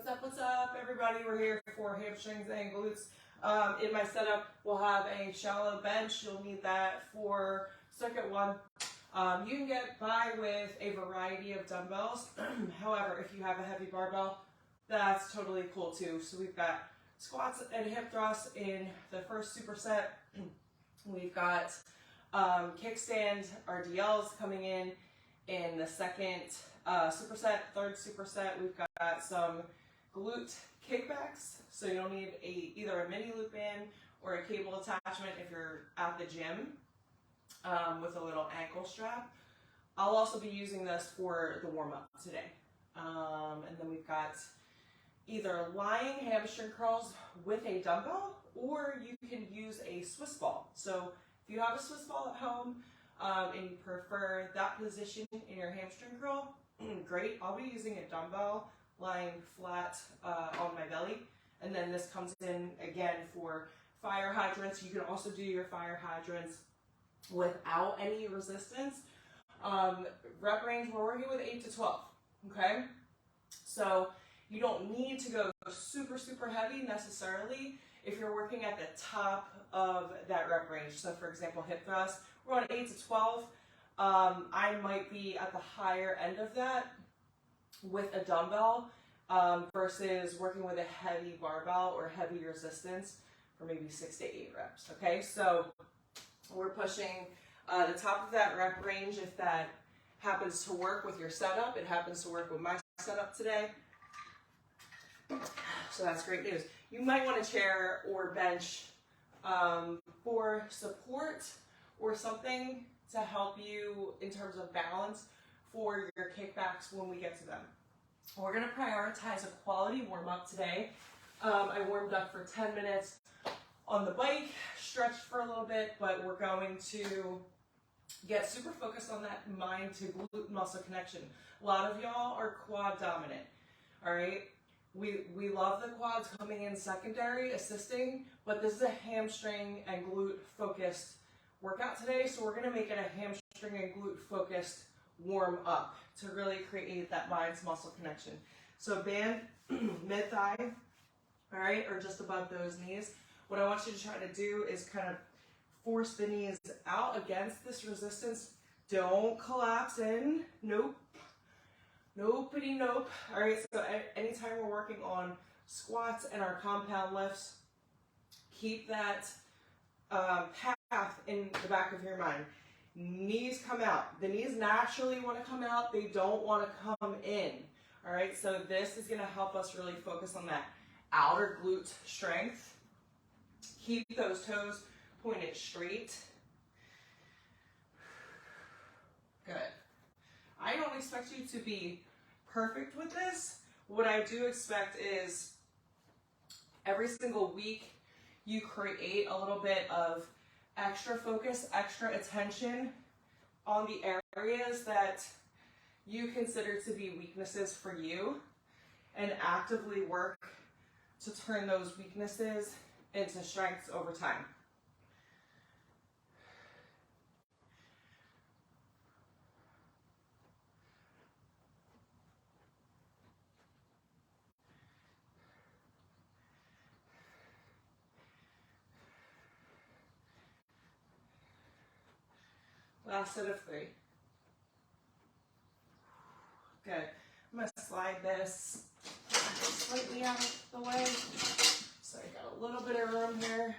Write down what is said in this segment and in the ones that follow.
What's up, everybody? We're here for hamstrings and glutes. In my setup, we'll have a shallow bench. You'll need that for circuit one. You can get by with a variety of dumbbells. However, if you have a heavy barbell, that's totally cool too. So we've got squats and hip thrusts in the first superset. We've got kickstand RDLs coming in the second superset. Third superset, we've got some glute kickbacks. So you'll need either a mini loop band or a cable attachment if you're at the gym with a little ankle strap. I'll also be using this for the warm-up today. And then we've got either lying hamstring curls with a dumbbell, or you can use a Swiss ball. So if you have a Swiss ball at home and you prefer that position in your hamstring curl, great. I'll be using a dumbbell lying flat on my belly. And then this comes in again for fire hydrants. You can also do your fire hydrants without any resistance. Rep range, we're working with 8 to 12, okay? So you don't need to go super, super heavy necessarily if you're working at the top of that rep range. So for example, hip thrust, we're on 8 to 12. I might be at the higher end of that with a dumbbell versus working with a heavy barbell or heavy resistance for maybe 6 to 8 reps, okay? So we're pushing the top of that rep range if that happens to work with your setup. It happens to work with my setup today. So that's great news. You might want a chair or bench for support or something to help you in terms of balance for your kickbacks when we get to them. We're going to prioritize a quality warm-up today. I warmed up for 10 minutes on the bike, stretched for a little bit, but we're going to get super focused on that mind to glute muscle connection. A lot of y'all are quad dominant, all right? We love the quads coming in secondary, assisting, but this is a hamstring and glute focused workout today, so we're gonna make it a hamstring and glute focused warm up to really create that mind to muscle connection. So band mid-thigh, all right, or just above those knees. What I want you to try to do is kind of force the knees out against this resistance. Don't collapse in, nope. Nopey nope. All right, so anytime we're working on squats and our compound lifts, keep that path in the back of your mind. Knees come out. The knees naturally want to come out. They don't want to come in. All right, so this is going to help us really focus on that outer glute strength. Keep those toes pointed straight. Good. I don't expect you to be perfect with this. What I do expect is every single week you create a little bit of extra focus, extra attention on the areas that you consider to be weaknesses for you and actively work to turn those weaknesses into strengths over time. Last set of 3. Good. I'm going to slide this slightly out of the way. So I got a little bit of room here.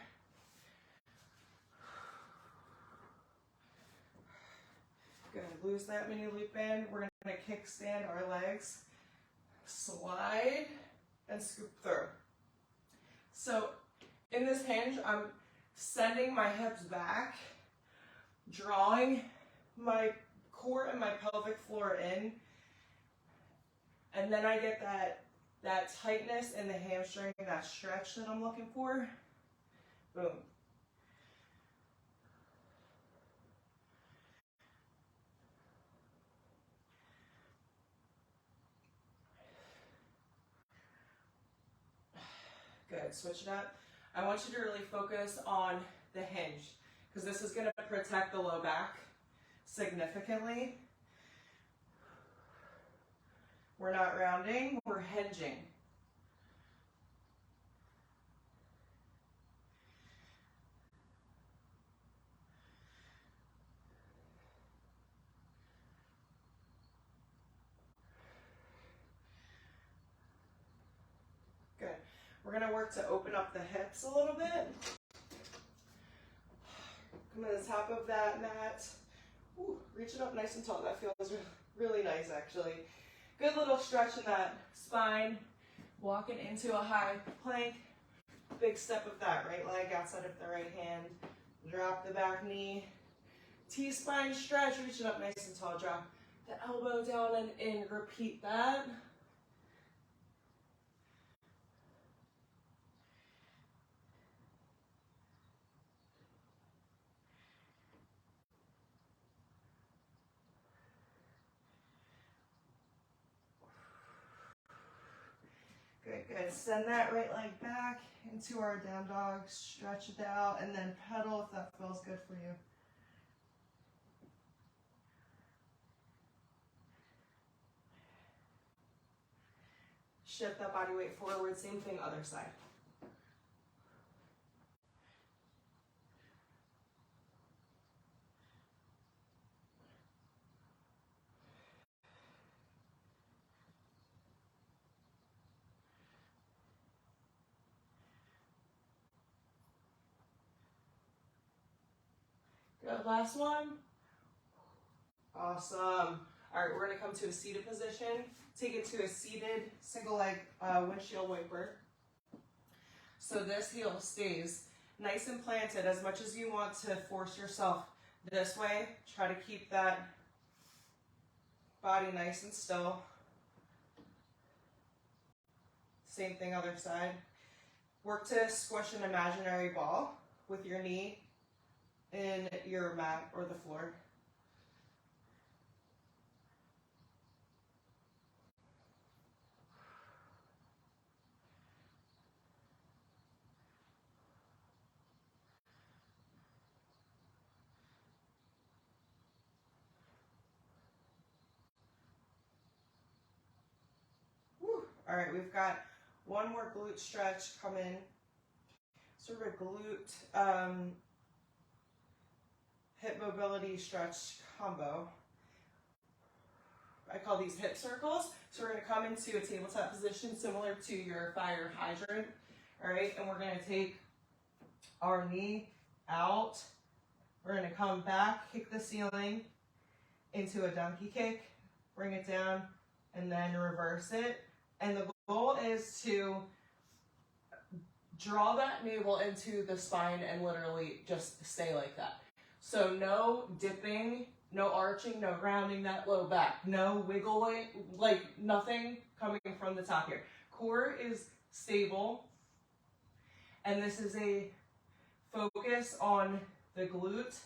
Good. Lose that mini loop band. We're going to kickstand our legs, slide, and scoop through. So in this hinge, I'm sending my hips back, drawing my core and my pelvic floor in, and then I get that tightness in the hamstring, that stretch that I'm looking for. Boom. Good, switch it up. I want you to really focus on the hinge, because this is going to protect the low back significantly. We're not rounding, we're hinging. We're gonna work to open up the hips a little bit. Come to the top of that mat. Ooh, reach it up nice and tall. That feels really nice, actually. Good little stretch in that spine. Walking into a high plank. Big step of that right leg outside of the right hand. Drop the back knee. T-spine stretch. Reach it up nice and tall. Drop the elbow down and in. Repeat that. Good, good. Send that right leg back into our down dog. Stretch it out and then pedal if that feels good for you. Shift that body weight forward. Same thing, other side. Good, last one. Awesome. All right, we're gonna come to a seated position. Take it to a seated single leg windshield wiper. So this heel stays nice and planted. As much as you want to force yourself this way, try to keep that body nice and still. Same thing, other side. Work to squish an imaginary ball with your knee in your mat or the floor. Whew. All right, we've got one more glute stretch coming. Sort of a glute hip mobility stretch combo. I call these hip circles. So we're going to come into a tabletop position similar to your fire hydrant. All right, and we're going to take our knee out. We're going to come back, kick the ceiling into a donkey kick, bring it down, and then reverse it. And the goal is to draw that navel into the spine and literally just stay like that. So no dipping, no arching, no rounding that low back, no wiggling, like nothing coming from the top here. Core is stable, and this is a focus on the glute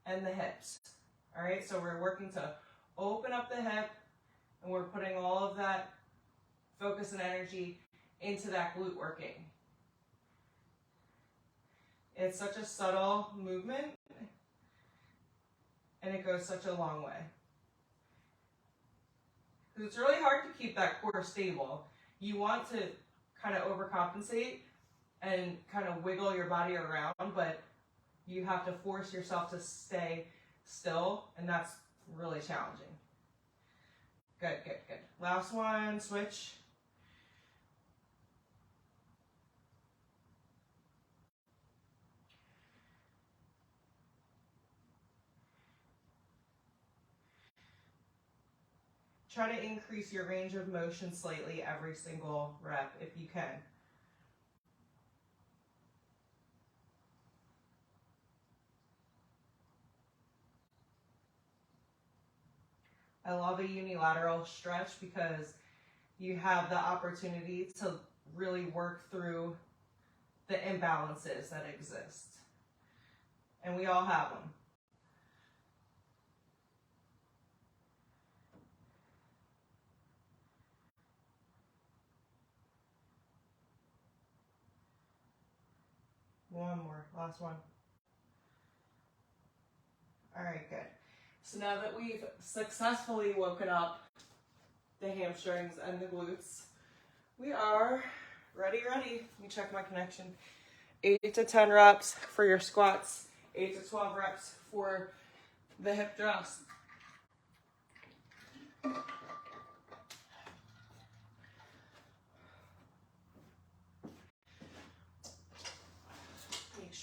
and the hips. All right, so we're working to open up the hip, and we're putting all of that focus and energy into that glute working. It's such a subtle movement, and it goes such a long way. Because it's really hard to keep that core stable. You want to kind of overcompensate and kind of wiggle your body around, but you have to force yourself to stay still, and that's really challenging. Good, good, good. Last one, switch. Try to increase your range of motion slightly every single rep if you can. I love a unilateral stretch because you have the opportunity to really work through the imbalances that exist. And we all have them. One more, last one. All right, good. So now that we've successfully woken up the hamstrings and the glutes, we are ready. Let me check my connection. 8 to 10 reps for your squats, 8 to 12 reps for the hip thrust.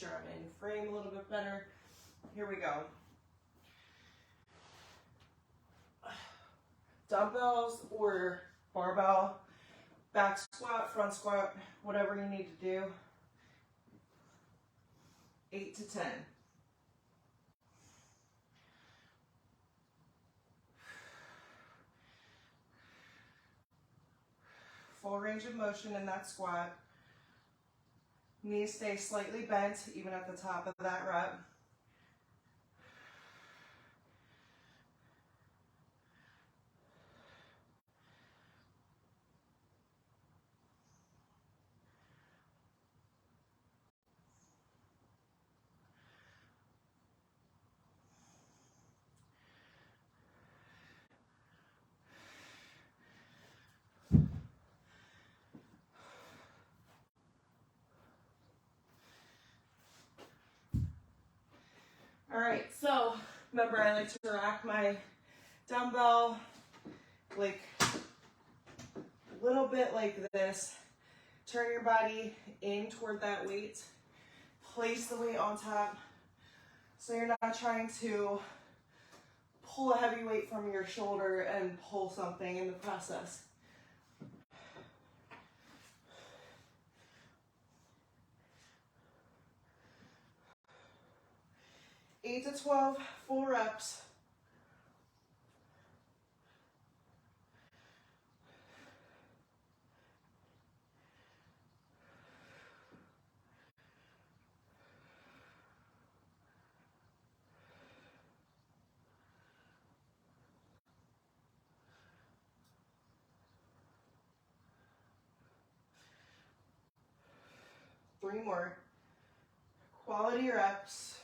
sure I'm in frame a little bit better. Here we go. Dumbbells or barbell, back squat, front squat, whatever you need to do. 8 to 10. Full range of motion in that squat. Knees stay slightly bent, even at the top of that rep. All right, so remember I like to rack my dumbbell like a little bit like this. Turn your body in toward that weight. Place the weight on top so you're not trying to pull a heavy weight from your shoulder and pull something in the process. Eight to 12 full reps. Three more. Quality reps.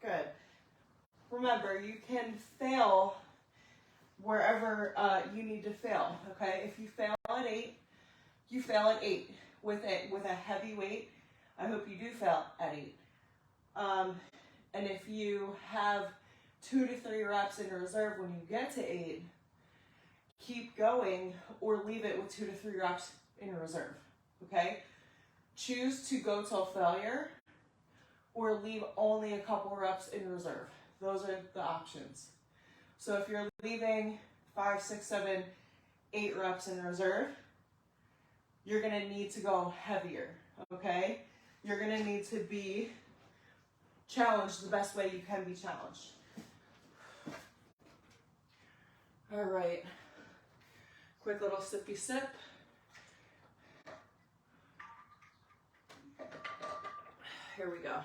Good. Remember, you can fail wherever you need to fail, okay? If you fail at 8, you fail at 8 with a heavy weight. I hope you do fail at 8. And if you have 2 to 3 reps in reserve when you get to 8, keep going or leave it with 2 to 3 reps in reserve, okay? Choose to go till failure or leave only a couple reps in reserve. Those are the options. So if you're leaving 5, 6, 7, 8 reps in reserve, you're gonna need to go heavier, okay? You're gonna need to be challenged the best way you can be challenged. All right, quick little sippy sip. Here we go.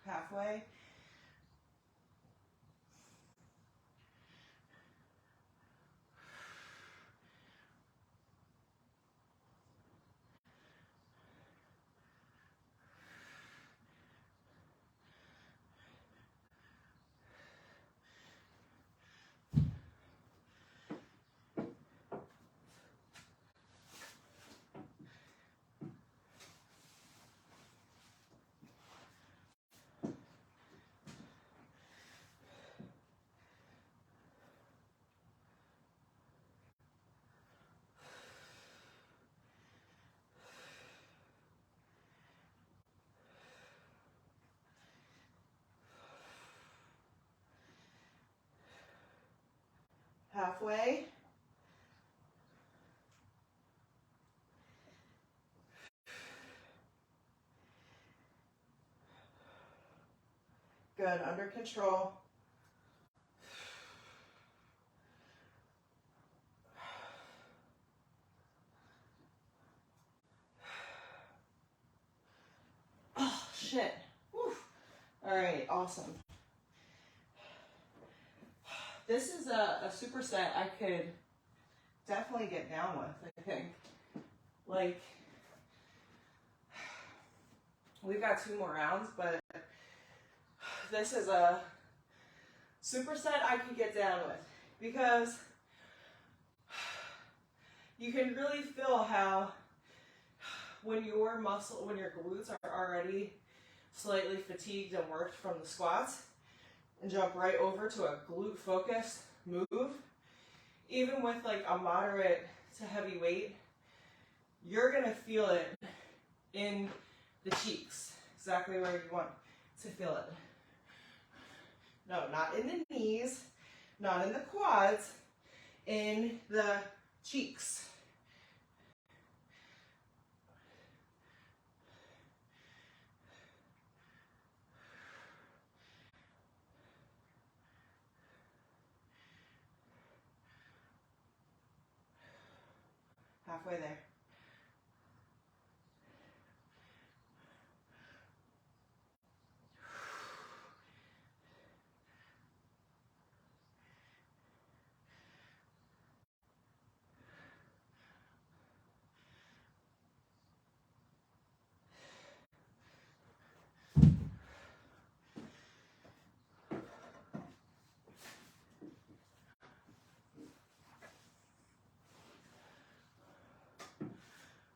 Halfway. Halfway. Good, under control. Oh, shit. Whew. All right, awesome. This is a superset I could definitely get down with, I think. Like, We've got 2 more rounds, but this is a superset I can get down with because you can really feel how when your glutes are already slightly fatigued and worked from the squats and jump right over to a glute focused move, even with like a moderate to heavy weight, you're gonna feel it in the cheeks, exactly where you want to feel it. No, not in the knees, not in the quads, in the cheeks. Halfway there.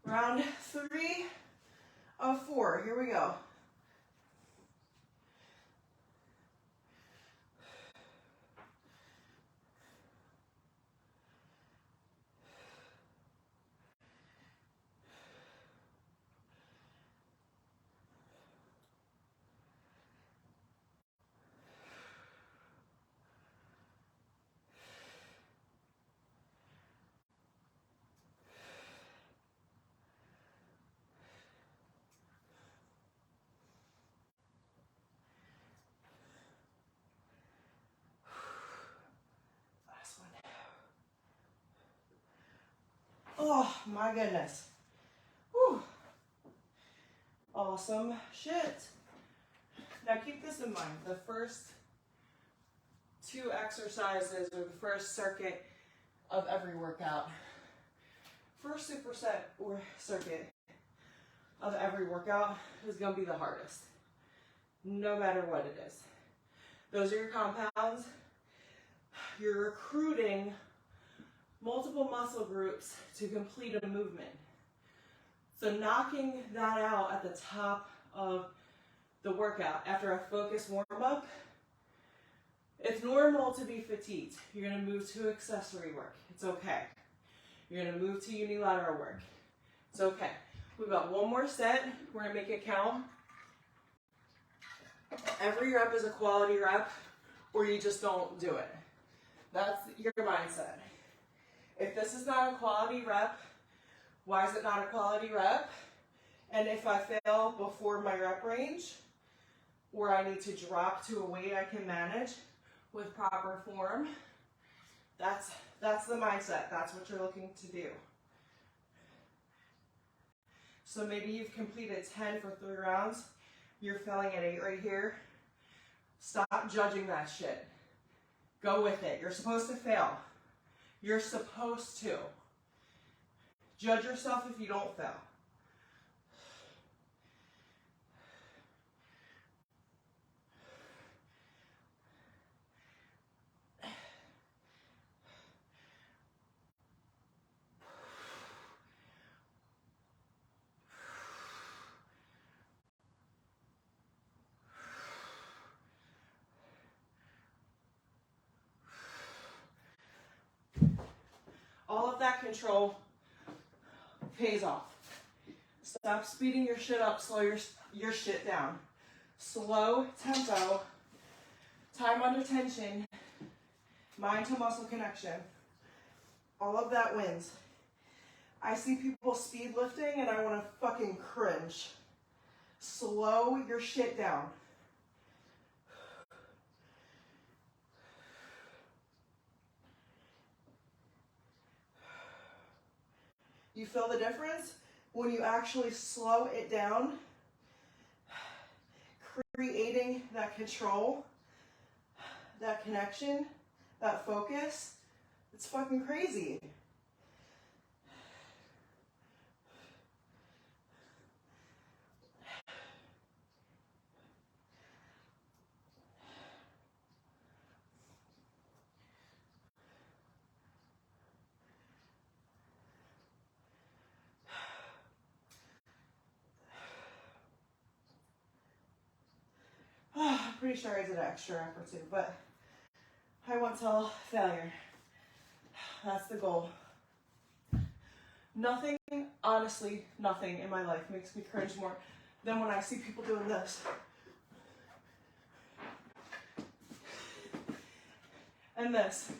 Round 3 of 4. Here we go. Oh my goodness. Whew. Awesome shit. Now keep this in mind. The first 2 exercises or the first circuit of every workout, first superset or circuit of every workout is going to be the hardest, no matter what it is. Those are your compounds. You're recruiting multiple muscle groups to complete a movement. So knocking that out at the top of the workout after a focused warm-up, it's normal to be fatigued. You're going to move to accessory work. It's okay. You're going to move to unilateral work. It's okay. We've got 1 more set. We're going to make it count. Every rep is a quality rep, or you just don't do it. That's your mindset. If this is not a quality rep, why is it not a quality rep? And if I fail before my rep range, or I need to drop to a weight I can manage with proper form, that's the mindset. That's what you're looking to do. So maybe you've completed 10 for 3 rounds. You're failing at 8 right here. Stop judging that shit. Go with it. You're supposed to fail. You're supposed to. Judge yourself if you don't fail. All of that control pays off. Stop speeding your shit up, slow your shit down. Slow tempo, time under tension, mind to muscle connection. All of that wins. I see people speed lifting and I want to fucking cringe. Slow your shit down. You feel the difference? When you actually slow it down, creating that control, that connection, that focus, it's fucking crazy. pretty sure I did an extra rep or two, but I won't tell failure. That's the goal. Nothing, honestly, nothing in my life makes me cringe more than when I see people doing this. And this.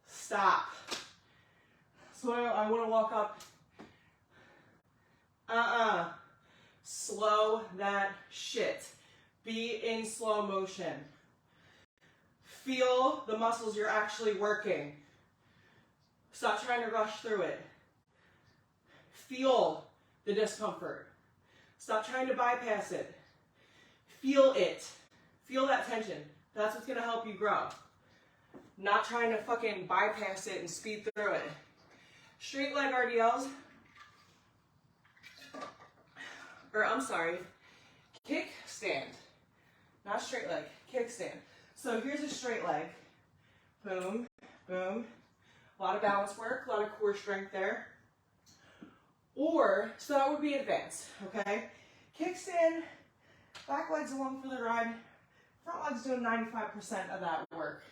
Stop. So I want to walk up. Slow that shit. Be in slow motion. Feel the muscles you're actually working. Stop trying to rush through it. Feel the discomfort. Stop trying to bypass it. Feel it. Feel that tension. That's what's going to help you grow. Not trying to fucking bypass it and speed through it. Straight leg RDLs. Or I'm sorry, kickstand. Not straight leg, kickstand. So here's a straight leg. Boom, boom. A lot of balance work, a lot of core strength there. Or, so that would be advanced, okay? Kickstand, back legs along for the ride. Front legs doing 95% of that work.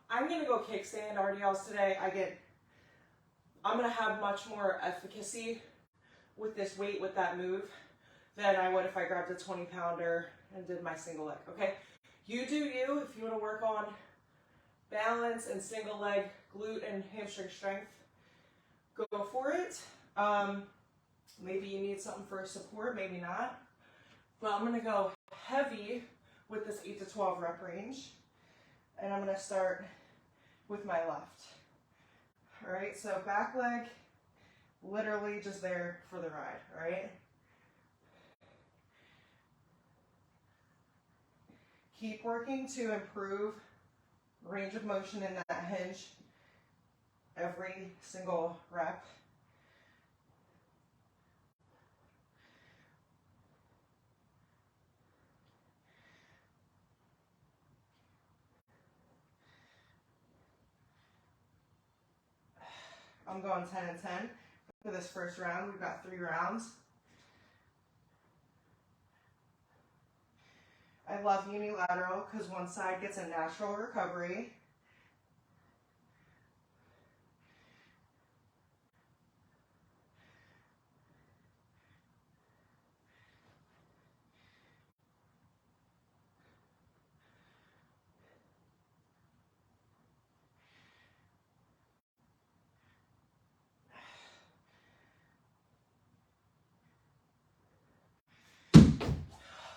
I'm gonna go kickstand RDLs today. I'm gonna have much more efficacy with this weight, with that move, than I would if I grabbed a 20-pounder and did my single leg, okay? You do you. If you want to work on balance and single leg glute and hamstring strength, go for it. Maybe you need something for support, maybe not. But I'm going to go heavy with this 8 to 12 rep range. And I'm going to start with my left. All right, so back leg, literally just there for the ride, all right? Keep working to improve range of motion in that hinge every single rep. I'm going 10 and 10 for this first round. We've got 3 rounds. I love unilateral because one side gets a natural recovery.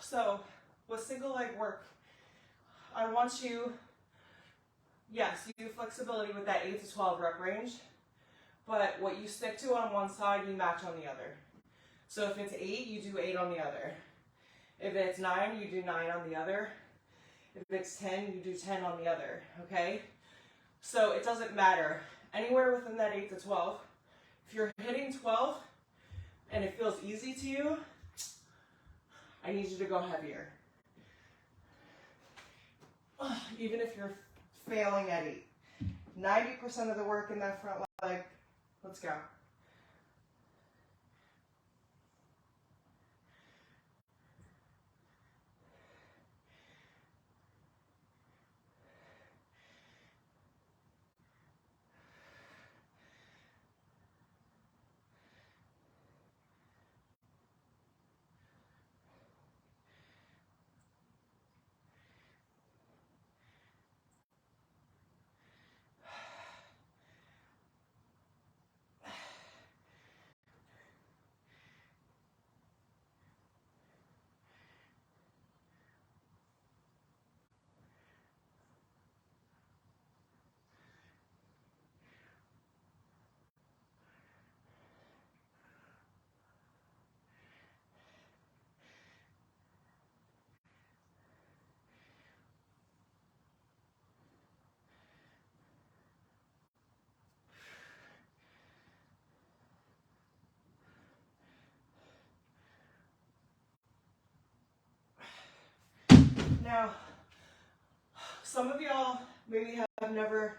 So with single leg work, I want you, yes, you do flexibility with that 8 to 12 rep range, but what you stick to on one side, you match on the other. So if it's 8, you do 8 on the other. If it's 9, you do 9 on the other. If it's 10, you do 10 on the other, okay? So it doesn't matter. Anywhere within that 8 to 12, if you're hitting 12 and it feels easy to you, I need you to go heavier. Even if you're failing at 8. 90% of the work in that front leg, let's go. Now, some of y'all maybe have never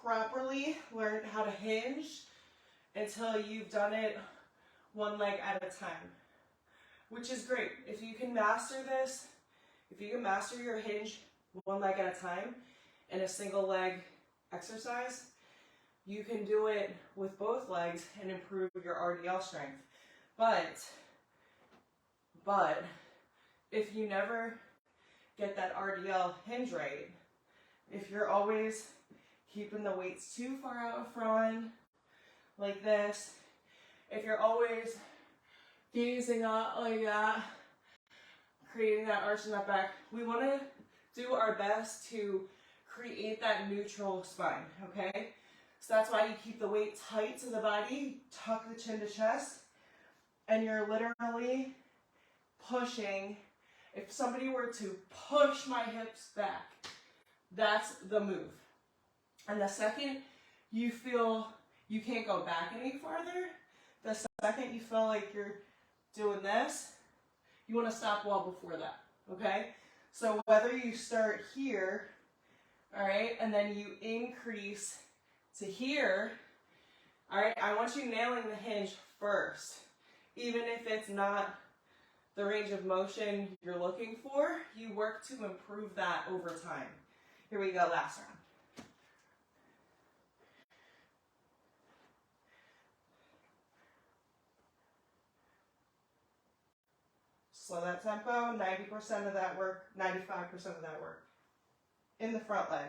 properly learned how to hinge until you've done it one leg at a time. which is great. If you can master this, if you can master your hinge one leg at a time in a single leg exercise, you can do it with both legs and improve your RDL strength. But if you never get that RDL hinge right, if you're always keeping the weights too far out in front, like this, if you're always gazing up like that, creating that arch in that back, we want to do our best to create that neutral spine, okay? So that's why you keep the weight tight to the body, tuck the chin to chest, and you're literally pushing. If somebody were to push my hips back, that's the move. And the second you feel you can't go back any farther, the second you feel like you're doing this, you want to stop well before that, okay? So whether you start here, all right, and then you increase to here, all right, I want you nailing the hinge first. Even if it's not the range of motion you're looking for, you work to improve that over time. Here we go, last round. Slow that tempo, 90% of that work, 95% of that work. In the front leg.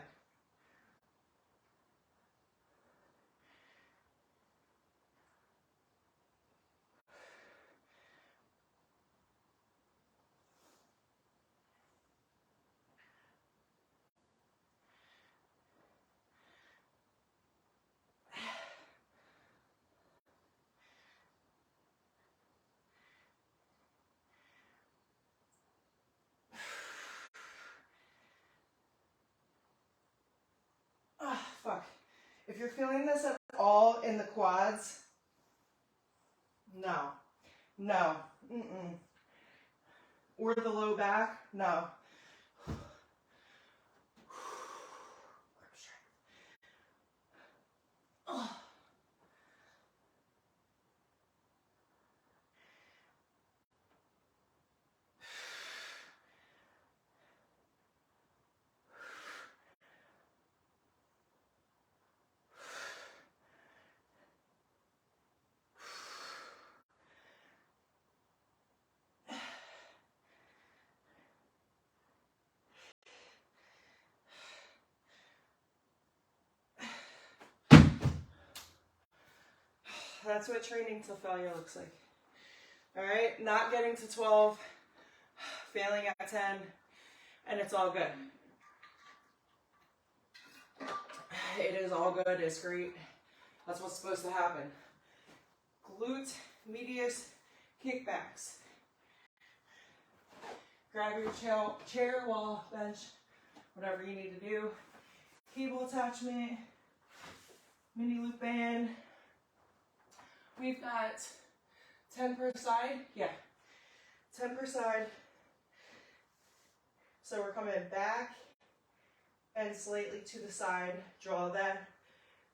Fuck. If you're feeling this at all in the quads, no. Or the low back, no. That's what training till failure looks like. All right, not getting to 12, failing at 10, and it's all good. It is all good, it's great. That's what's supposed to happen. Glute medius kickbacks. Grab your chair, wall, bench, whatever you need to do. Cable attachment, mini loop band. We've got 10 per side. Yeah, 10 per side. So we're coming back and slightly to the side. Draw that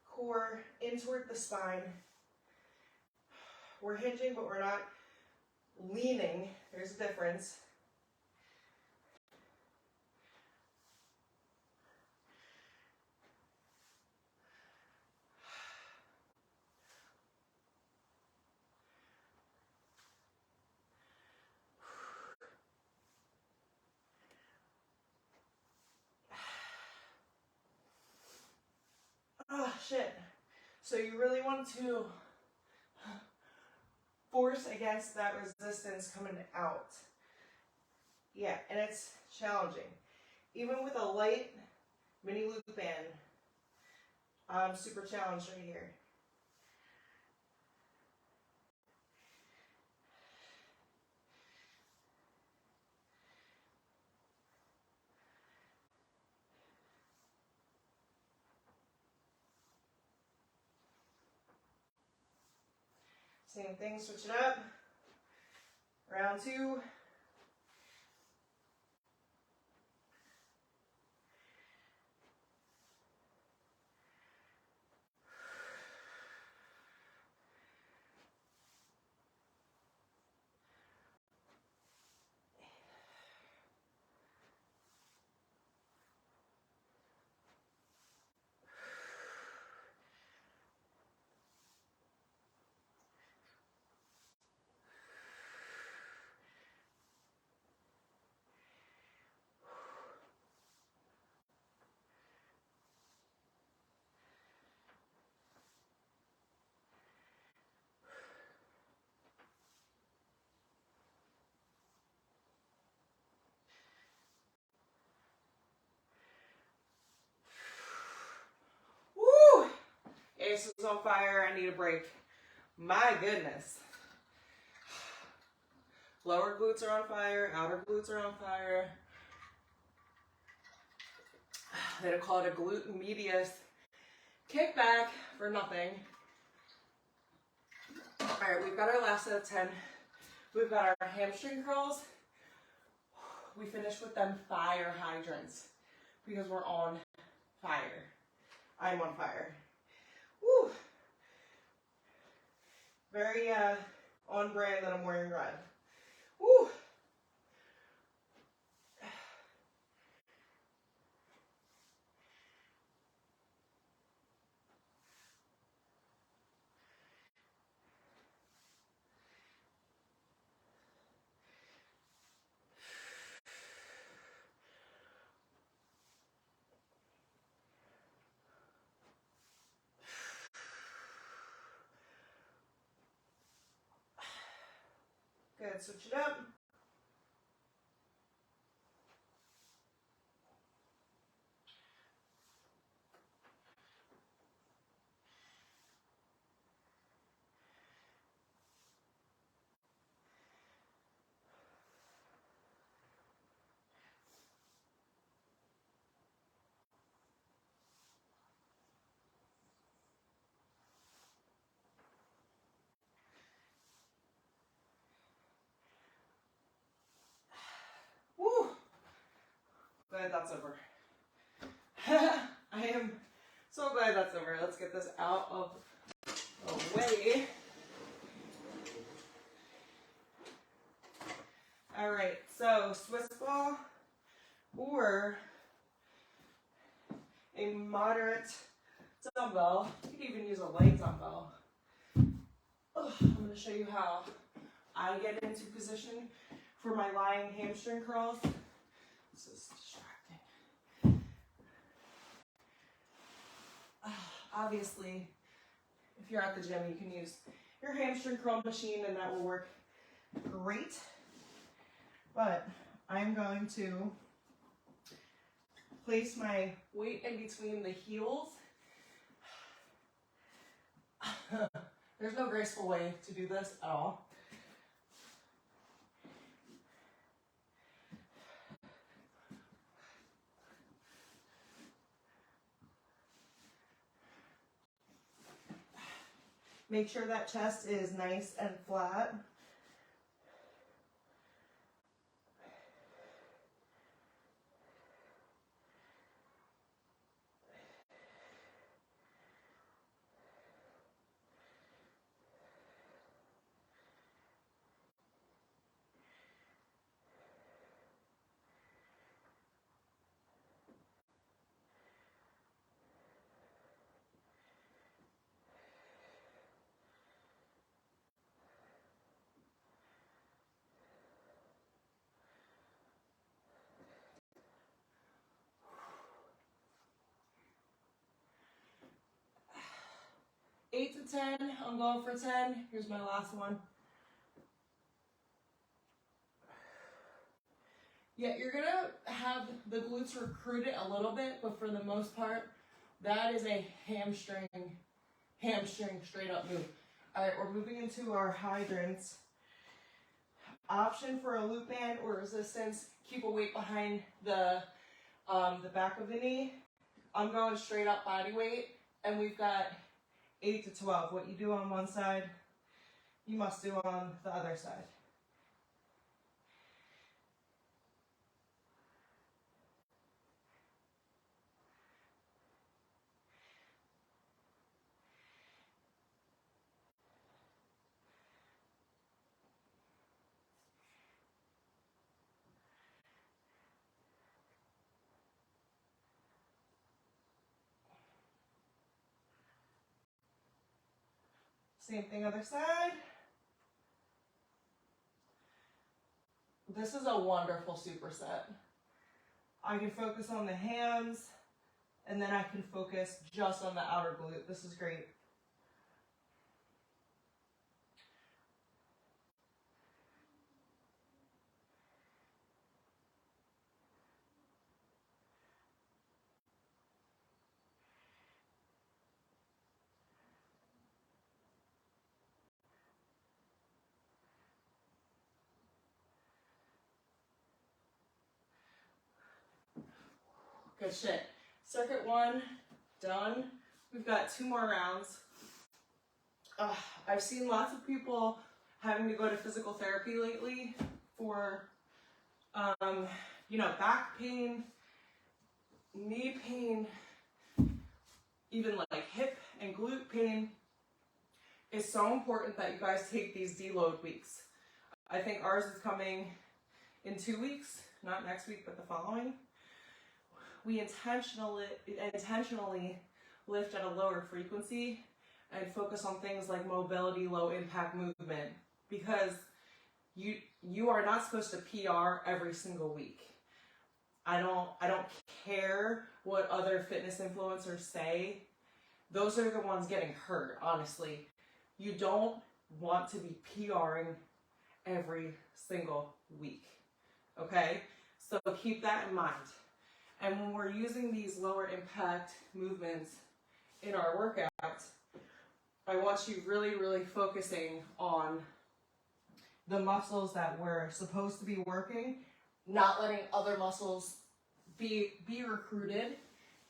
core in toward the spine. We're hinging, but we're not leaning. There's a difference. Oh, shit. So you really want to force against that resistance coming out. Yeah, and it's challenging. Even with a light mini loop band, I'm super challenged right here. Same thing, switch it up. Round 2. face is on fire. I need a break. My goodness. Lower glutes are on fire. Outer glutes are on fire. They don't call it a glute medius kickback for nothing. All right, we've got our last set of 10. We've got our hamstring curls. We finished with them fire hydrants because we're on fire. I'm on fire. Woo! Very on brand that I'm wearing red. Woo! Good, switch it up. Woo! Glad that's over. I am so glad that's over. Let's get this out of the way. All right, so Swiss ball or a moderate dumbbell. You could even use a light dumbbell. I'm going to show you how I get into position for my lying hamstring curls. This is distracting. Obviously, if you're at the gym, you can use your hamstring curl machine and that will work great. But I'm going to place my weight in between the heels. There's no graceful way to do this at all. Make sure that chest is nice and flat. Eight to 10, I'm going for 10. Here's my last one. Yeah, you're gonna have the glutes recruited a little bit, but for the most part, that is a hamstring straight up move. All right, we're moving into our hydrants. Option for a loop band or resistance, keep a weight behind the back of the knee. I'm going straight up body weight, and we've got 8 to 12. What you do on one side, you must do on the other side. Same thing other side. This is a wonderful superset. I can focus on the hams, and then I can focus just on the outer glute. This is great. Good shit. Circuit 1, done. We've got 2 more rounds. I've seen lots of people having to go to physical therapy lately for, you know, back pain, knee pain, even like hip and glute pain. It's so important that you guys take these deload weeks. I think ours is coming in 2 weeks, not next week, but the following. We intentionally lift at a lower frequency and focus on things like mobility, low impact movement, because you are not supposed to PR every single week. I don't care what other fitness influencers say. Those are the ones getting hurt, honestly. You don't want to be PRing every single week, okay? So keep that in mind. And when we're using these lower impact movements in our workouts, I want you really, really focusing on the muscles that we're supposed to be working, not letting other muscles be recruited.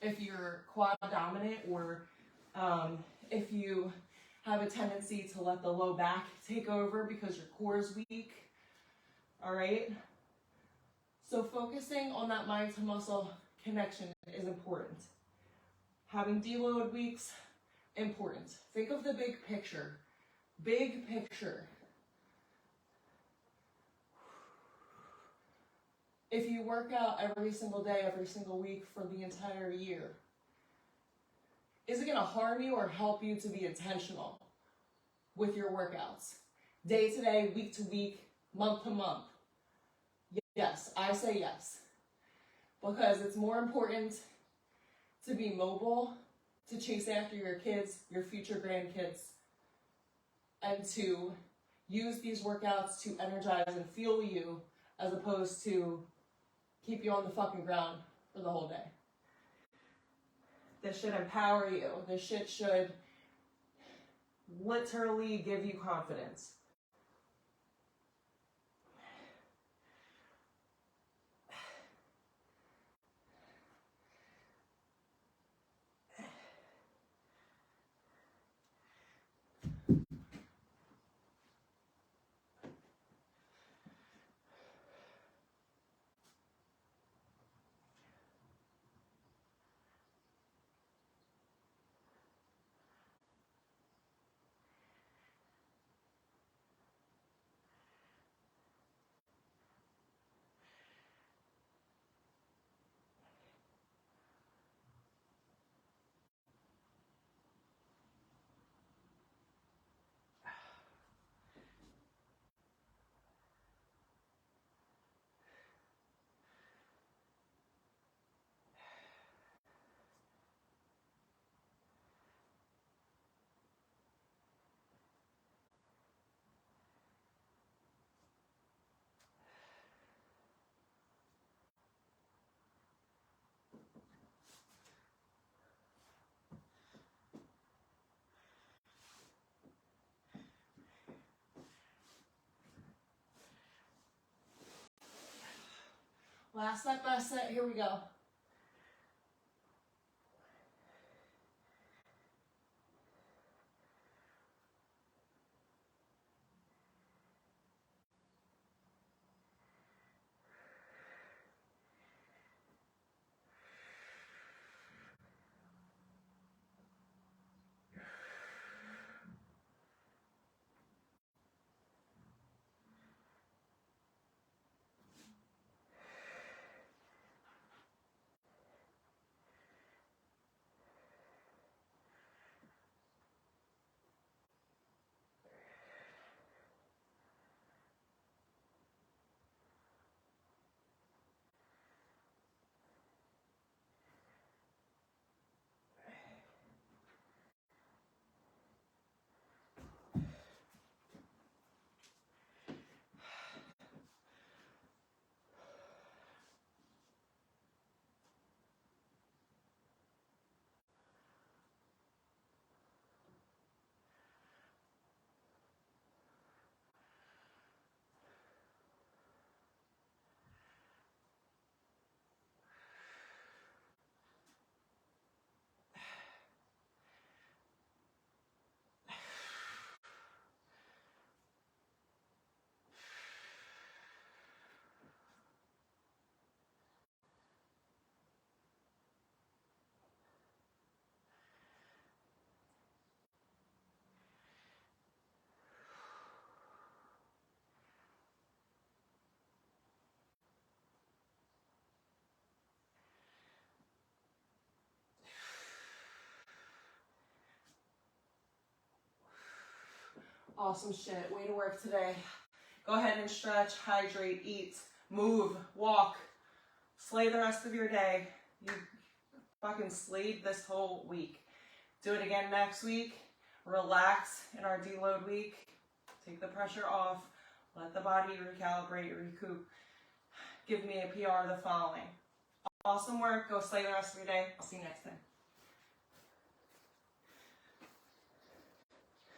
If you're quad dominant, or if you have a tendency to let the low back take over because your core is weak, all right? So focusing on that mind to muscle connection is important. Having deload weeks, important. Think of the big picture. Big picture. If you work out every single day, every single week for the entire year, is it going to harm you or help you to be intentional with your workouts? Day to day, week to week, month to month. Yes, I say yes. Because it's more important to be mobile, to chase after your kids, your future grandkids, and to use these workouts to energize and fuel you, as opposed to keep you on the fucking ground for the whole day. This should empower you. This shit should literally give you confidence. Last set, best set, here we go. Awesome shit. Way to work today. Go ahead and stretch, hydrate, eat, move, walk. Slay the rest of your day. You fucking slayed this whole week. Do it again next week. Relax in our deload week. Take the pressure off. Let the body recalibrate, recoup. Give me a PR the following. Awesome work. Go slay the rest of your day. I'll see you next time.